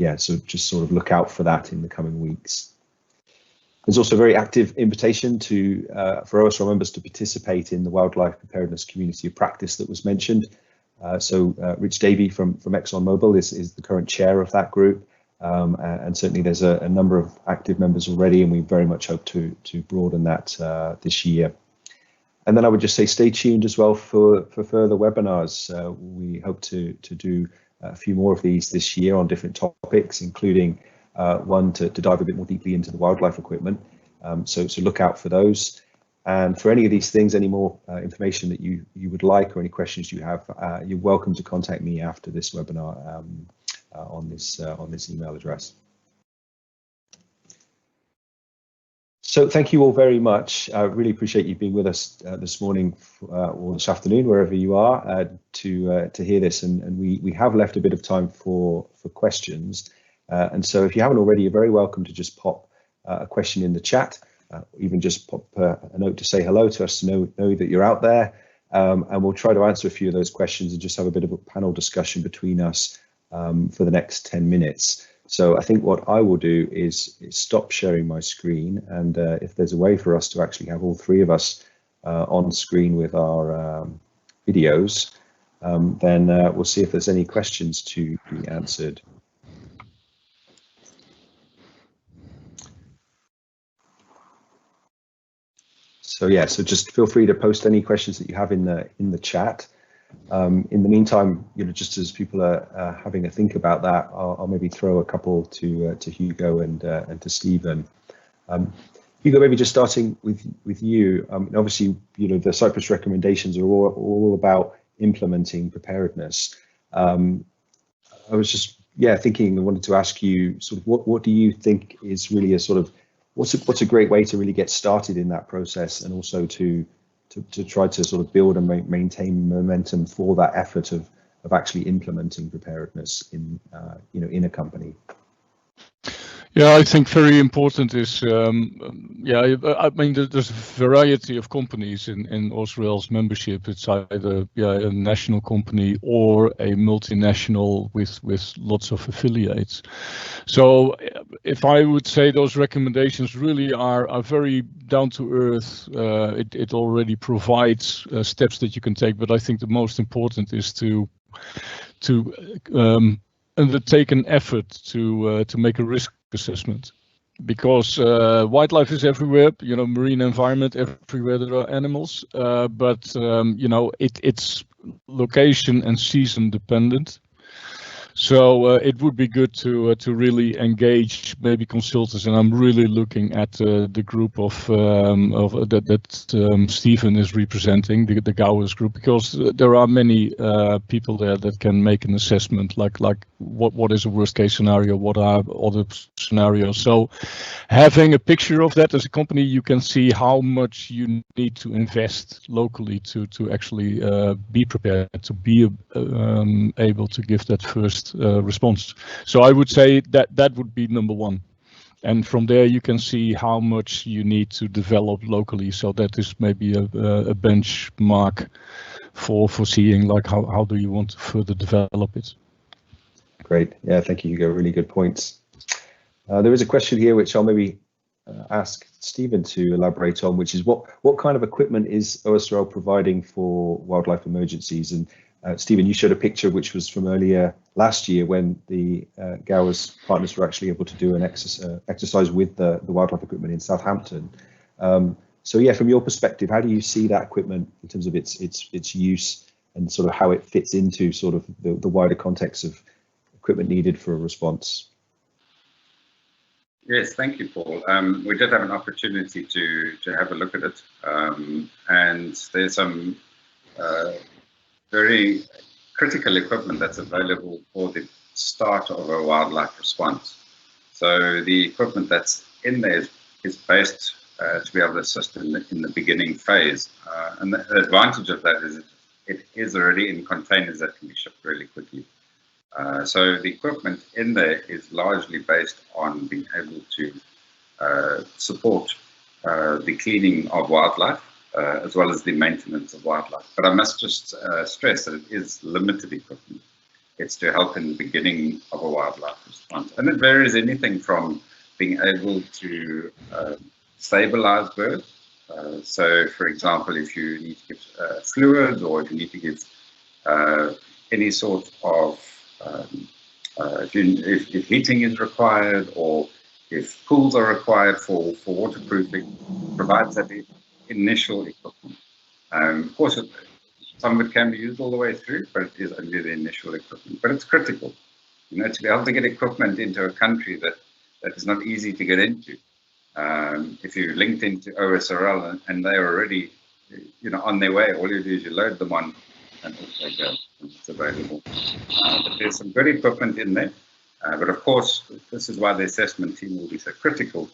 just sort of look out for that in the coming weeks. There's also a very active invitation for OSRL members to participate in the Wildlife Preparedness Community of Practice that was mentioned. So Rich Davey from ExxonMobil is the current chair of that group, and certainly there's a number of active members already, and we very much hope to broaden that this year. And then I would just say stay tuned as well for further webinars. We hope to do a few more of these this year on different topics, including one to dive a bit more deeply into the wildlife equipment. So look out for those. And for any of these things, any more information that you would like or any questions you have, you're welcome to contact me after this webinar on this email address. So thank you all very much. I really appreciate you being with us this morning or this afternoon, wherever you are, to hear this. And we have left a bit of time for questions. And so if you haven't already, you're very welcome to just pop a question in the chat, even just pop a note to say hello to us, to know that you're out there. And we'll try to answer a few of those questions and just have a bit of a panel discussion between us for the next 10 minutes. So I think what I will do is stop sharing my screen, and if there's a way for us to actually have all three of us on screen with our videos, then we'll see if there's any questions to be answered. So yeah, so just feel free to post any questions that you have in the chat. In the meantime, just as people are having a think about that, I'll maybe throw a couple to Hugo and to Stephen. Hugo, maybe just starting with you. Obviously, the Cyprus recommendations are all about implementing preparedness. I was just thinking. I wanted to ask you sort of what do you think is really a sort of what's a great way to really get started in that process, and also to try to sort of build and maintain momentum for that effort of actually implementing preparedness in in a company. Yeah, I think very important is, I mean, there's a variety of companies in OSRL's membership. It's either a national company or a multinational with lots of affiliates. So if I would say those recommendations really are very down to earth, it already provides steps that you can take. But I think the most important is to undertake an effort to make a risk assessment, because wildlife is everywhere, marine environment, everywhere there are animals, but it's location and season dependent. So it would be good to really engage maybe consultants, and I'm really looking at the group of that Stephen is representing, the Gower's group, because there are many people there that can make an assessment, like what is a worst case scenario, what are other scenarios. So having a picture of that as a company, you can see how much you need to invest locally to actually be prepared, to be able to give that first response. So I would say that would be number one, and from there you can see how much you need to develop locally. So that is maybe a benchmark for seeing like how do you want to further develop it. Great, yeah, thank you, Hugo. Really good points. There is a question here which I'll maybe ask Stephen to elaborate on, which is what kind of equipment is OSRL providing for wildlife emergencies? And Stephen, you showed a picture which was from earlier last year when the Gower's partners were actually able to do an exercise with the wildlife equipment in Southampton. So yeah, from your perspective, how do you see that equipment in terms of its use and sort of how it fits into sort of the wider context of equipment needed for a response? Yes, thank you, Paul. We did have an opportunity to have a look at it, and there's some very critical equipment that's available for the start of a wildlife response. So the equipment that's in there is based to be able to assist in the beginning phase, and the advantage of that is it is already in containers that can be shipped really quickly. So the equipment in there is largely based on being able to support the cleaning of wildlife, as well as the maintenance of wildlife. But I must just stress that it is limited equipment. It's to help in the beginning of a wildlife response. And it varies anything from being able to stabilize birds. So, for example, if you need to give fluids, or if you need to give any sort of if heating is required, or if pools are required for waterproofing, provides that initial equipment. Of course, some of it can be used all the way through, but it is only the initial equipment. But it's critical, to be able to get equipment into a country that is not easy to get into. If you're linked into OSRL and they're already, on their way, all you do is you load them on, and they go, and it's available. But there's some good equipment in there. But of course, this is why the assessment team will be so critical,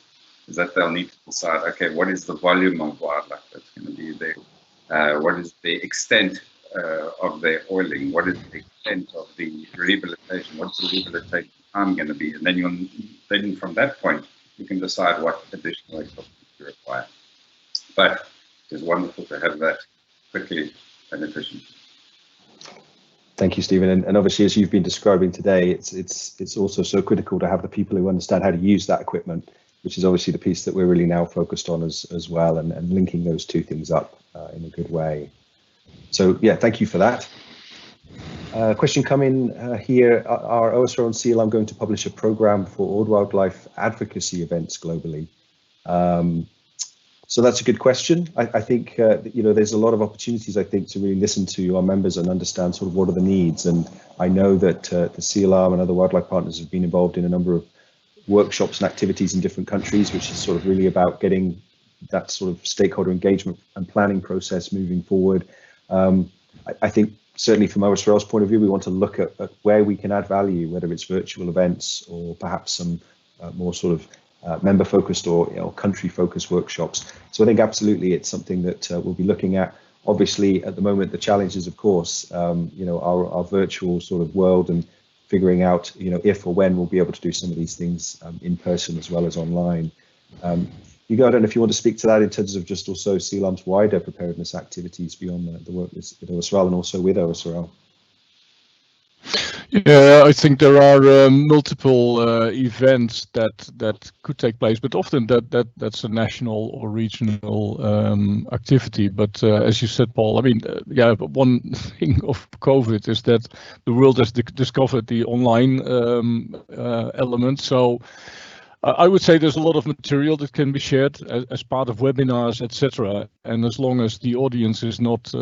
is that they'll need to decide, okay, what is the volume of wildlife that's going to be there? What is the extent of their oiling? What is the extent of the rehabilitation? What's the rehabilitation time going to be? And then from that point, you can decide what additional equipment you require. But it is wonderful to have that quickly and efficiently. Thank you, Stephen. And obviously, as you've been describing today, it's also so critical to have the people who understand how to use that equipment, which is obviously the piece that we're really now focused on as well, and linking those two things up in a good way. So yeah, thank you for that. Question coming here. Are OSRL and CLM going to publish a program for wildlife advocacy events globally? So that's a good question. I think there's a lot of opportunities, I think, to really listen to our members and understand sort of what are the needs. And I know that the CLR and other wildlife partners have been involved in a number of workshops and activities in different countries, which is sort of really about getting that sort of stakeholder engagement and planning process moving forward. I think certainly from OSRL's point of view, we want to look at where we can add value, whether it's virtual events or perhaps some more sort of member-focused or country-focused workshops. So I think absolutely it's something that we'll be looking at. Obviously, at the moment, the challenge is, of course, our virtual sort of world and figuring out, if or when we'll be able to do some of these things in person as well as online. Hugo, I don't know if you want to speak to that in terms of just also CLARM's wider preparedness activities beyond the work with OSRL and also with OSRL. Yeah, I think there are multiple events that could take place, but often that's a national or regional activity. But as you said, Paul, I mean, one thing of COVID is that the world has discovered the online element. So I would say there's a lot of material that can be shared as part of webinars, etc. And as long as the audience is not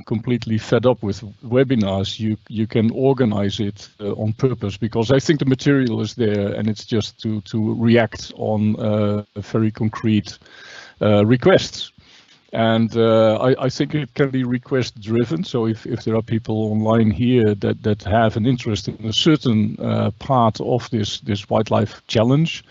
completely fed up with webinars, you can organize it on purpose, because I think the material is there and it's just to react on very concrete requests. And I think it can be request driven. So if there are people online here that have an interest in a certain part of this wildlife challenge,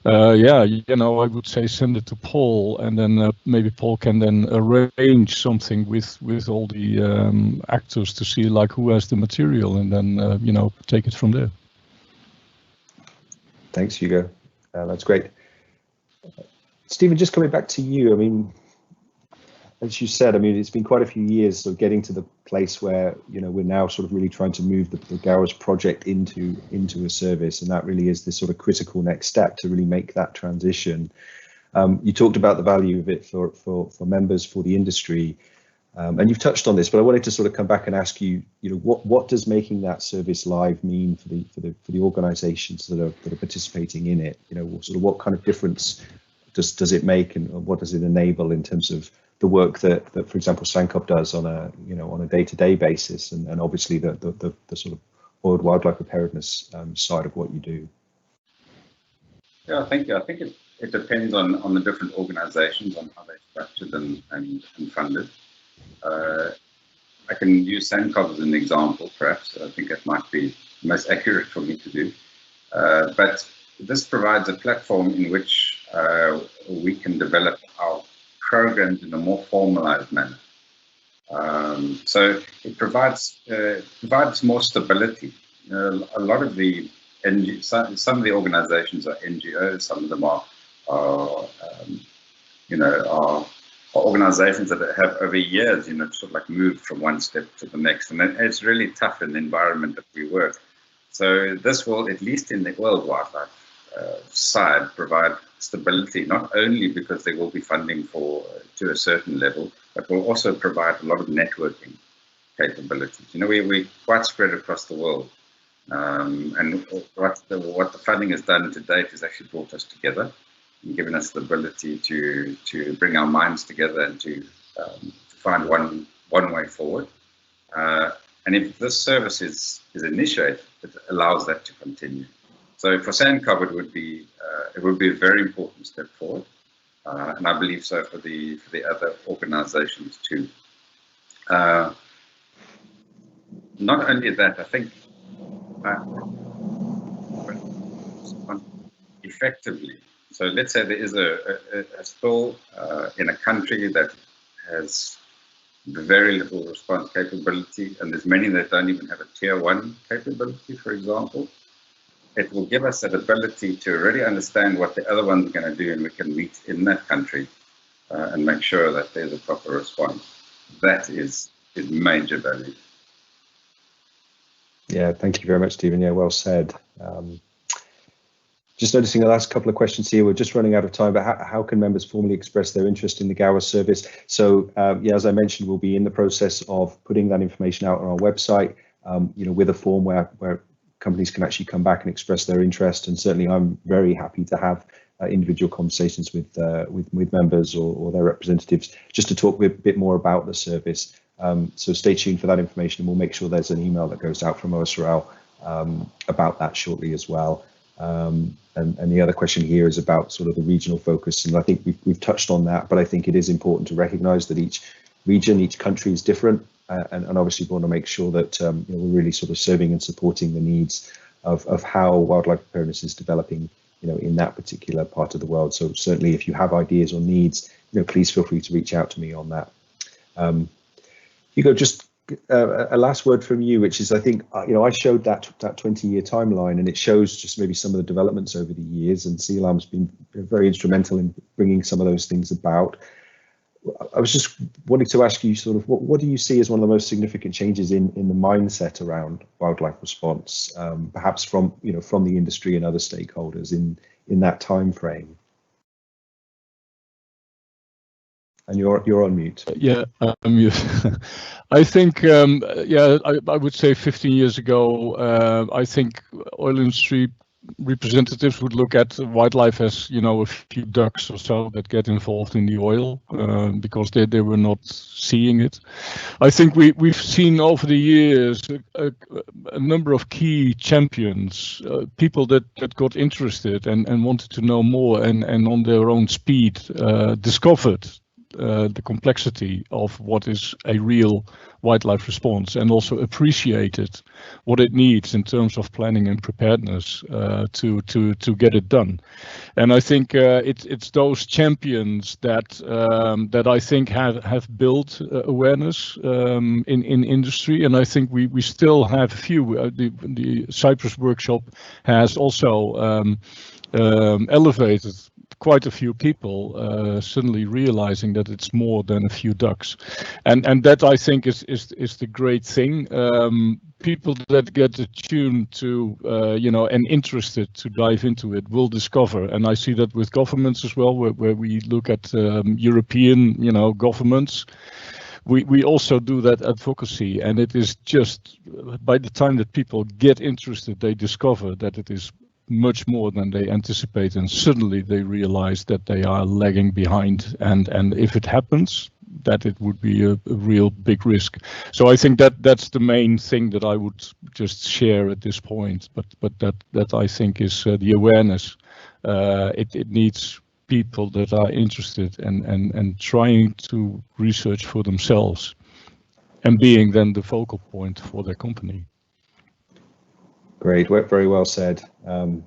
I would say send it to Paul, and then maybe Paul can then arrange something with all the actors to see like who has the material, and then take it from there. Thanks, Hugo. That's great. Stephen, just coming back to you, I mean, as you said, I mean, it's been quite a few years of getting to the place where, we're now sort of really trying to move the Gower's project into a service. And that really is this sort of critical next step to really make that transition. You talked about the value of it for members, for the industry. And you've touched on this, but I wanted to sort of come back and ask you, what does making that service live mean for the organizations that are participating in it? Sort of what kind of difference does it make, and what does it enable in terms of the work that for example, SANCOB does on a day-to-day basis, and obviously the sort of world wildlife preparedness side of what you do? Yeah, thank you. I think it depends on the different organizations, on how they're structured and funded. I can use SANCOB as an example, perhaps. I think it might be most accurate for me to do. But this provides a platform in which we can develop our programs in a more formalized manner. So it provides more stability. A lot of the some of the organizations are NGOs, some of them are organizations that have over years, sort of like moved from one step to the next, and it's really tough in the environment that we work. So this will, at least in the world wildlife side, provide stability, not only because there will be funding to a certain level, but will also provide a lot of networking capabilities. We're quite spread across the world, and what the funding has done to date has actually brought us together and given us the ability to bring our minds together and to find one way forward. And if this service is initiated, it allows that to continue. So for SANCOB, it would be a very important step forward, and I believe so for the other organisations too. Not only that, I think effectively. So let's say there is a spill in a country that has very little response capability, and there's many that don't even have a tier 1 capability, for example. It will give us that ability to really understand what the other one's going to do, and we can meet in that country and make sure that there's a proper response. That is major value. Yeah, thank you very much, Stephen. Yeah, well said. Just noticing the last couple of questions here. We're just running out of time, but how can members formally express their interest in the Gower service? So, as I mentioned, we'll be in the process of putting that information out on our website, with a form where companies can actually come back and express their interest. And certainly, I'm very happy to have individual conversations with members or their representatives just to talk a bit more about the service. So stay tuned for that information, and we'll make sure there's an email that goes out from OSRL about that shortly as well. And the other question here is about sort of the regional focus, and I think we've touched on that, but I think it is important to recognise that each region, each country is different. and obviously we want to make sure that we're really sort of serving and supporting the needs of how wildlife preparedness is developing, in that particular part of the world. So certainly, if you have ideas or needs, please feel free to reach out to me on that. Hugo, just a last word from you, which is, I think, I showed that 20-year timeline, and it shows just maybe some of the developments over the years, and CLAM's been very instrumental in bringing some of those things about. I was just wanting to ask you sort of what do you see as one of the most significant changes in the mindset around wildlife response, perhaps from the industry and other stakeholders in that time frame? And you're on mute. Yeah, I'm mute. I think, I would say 15 years ago, I think oil industry representatives would look at wildlife as, a few ducks or so that get involved in the oil because they were not seeing it. I think we've seen over the years a number of key champions, people that got interested and wanted to know more and on their own speed discovered the complexity of what is a real wildlife response, and also appreciated what it needs in terms of planning and preparedness to get it done. And I think it's those champions that I think have built awareness in industry, and I think we still have a few. The Cyprus workshop has also elevated quite a few people suddenly realizing that it's more than a few ducks, and that I think is the great thing. People that get attuned to and interested to dive into it will discover, and I see that with governments as well, where we look at European governments. We also do that advocacy, and it is just by the time that people get interested, they discover that it is much more than they anticipate, and suddenly they realize that they are lagging behind, and if it happens, that it would be a real big risk. So I think that's the main thing that I would just share at this point, but that I think is the awareness. It needs people that are interested and trying to research for themselves, and being then the focal point for their company. Great, very well said. And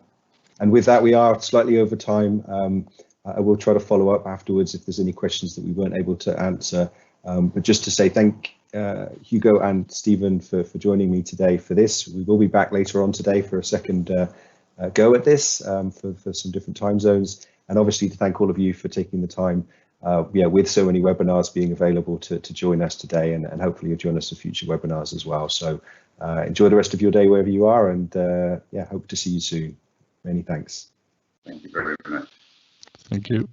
with that, we are slightly over time. I will try to follow up afterwards if there's any questions that we weren't able to answer. But just to say thank Hugo and Stephen for joining me today for this. We will be back later on today for a second go at this for some different time zones. And obviously to thank all of you for taking the time, with so many webinars being available to join us today, and hopefully you'll join us for future webinars as well. So enjoy the rest of your day wherever you are, and hope to see you soon. Many thanks. Thank you very much. Thank you.